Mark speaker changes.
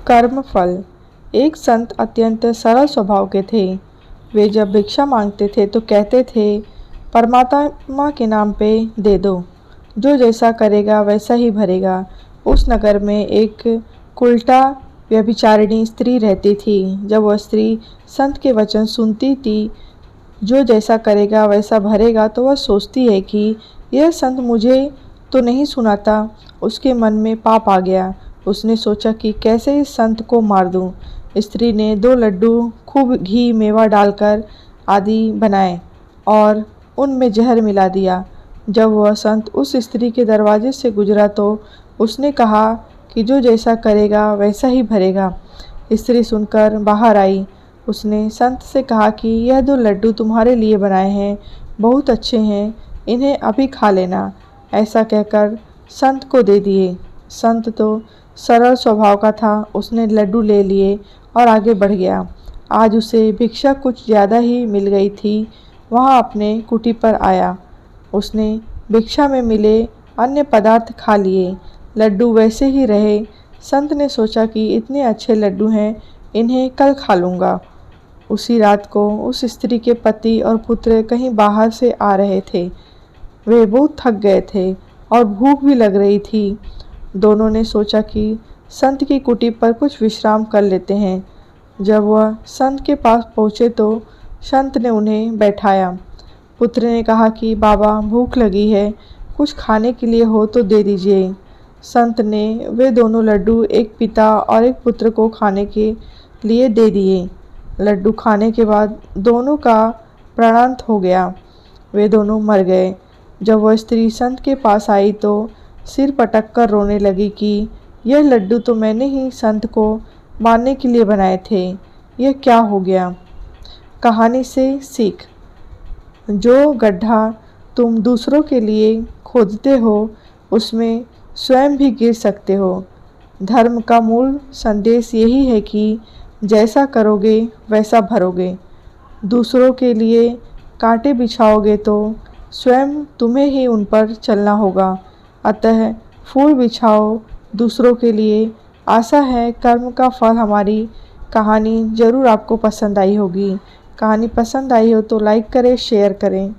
Speaker 1: कर्मफल। एक संत अत्यंत सरल स्वभाव के थे। वे जब भिक्षा मांगते थे तो कहते थे, परमात्मा के नाम पे दे दो, जो जैसा करेगा वैसा ही भरेगा। उस नगर में एक कुलटा व्यभिचारिणी स्त्री रहती थी। जब वह स्त्री संत के वचन सुनती थी, जो जैसा करेगा वैसा भरेगा, तो वह सोचती है कि यह संत मुझे तो नहीं सुनाता। उसके मन में पाप आ गया। उसने सोचा कि कैसे इस संत को मार दूं। स्त्री ने 2 लड्डू खूब घी मेवा डालकर आदि बनाए और उनमें जहर मिला दिया। जब वह संत उस स्त्री के दरवाजे से गुजरा तो उसने कहा कि जो जैसा करेगा वैसा ही भरेगा। स्त्री सुनकर बाहर आई। उसने संत से कहा कि यह 2 लड्डू तुम्हारे लिए बनाए हैं, बहुत अच्छे हैं, इन्हें अभी खा लेना। ऐसा कहकर संत को दे दिए। संत तो सरल स्वभाव का था। उसने लड्डू ले लिए और आगे बढ़ गया। आज उसे भिक्षा कुछ ज़्यादा ही मिल गई थी। वह अपने कुटी पर आया। उसने भिक्षा में मिले अन्य पदार्थ खा लिए। लड्डू वैसे ही रहे। संत ने सोचा कि इतने अच्छे लड्डू हैं, इन्हें कल खा लूँगा। उसी रात को उस स्त्री के पति और पुत्र कहीं बाहर से आ रहे थे। वे बहुत थक गए थे और भूख भी लग रही थी। दोनों ने सोचा कि संत की कुटी पर कुछ विश्राम कर लेते हैं। जब वह संत के पास पहुँचे तो संत ने उन्हें बैठाया। पुत्र ने कहा कि बाबा, भूख लगी है, कुछ खाने के लिए हो तो दे दीजिए। संत ने वे दोनों लड्डू एक पिता और एक पुत्र को खाने के लिए दे दिए। लड्डू खाने के बाद दोनों का प्राणांत हो गया। वे दोनों मर गए। जब वह स्त्री संत के पास आई तो सिर पटक कर रोने लगी कि यह लड्डू तो मैंने ही संत को मारने के लिए बनाए थे, यह क्या हो गया। कहानी से सीख। जो गड्ढा तुम दूसरों के लिए खोदते हो, उसमें स्वयं भी गिर सकते हो। धर्म का मूल संदेश यही है कि जैसा करोगे वैसा भरोगे। दूसरों के लिए कांटे बिछाओगे तो स्वयं तुम्हें ही उन पर चलना होगा। अतः फूल बिछाओ दूसरों के लिए। आशा है कर्म का फल हमारी कहानी ज़रूर आपको पसंद आई होगी। कहानी पसंद आई हो तो लाइक करें, शेयर करें।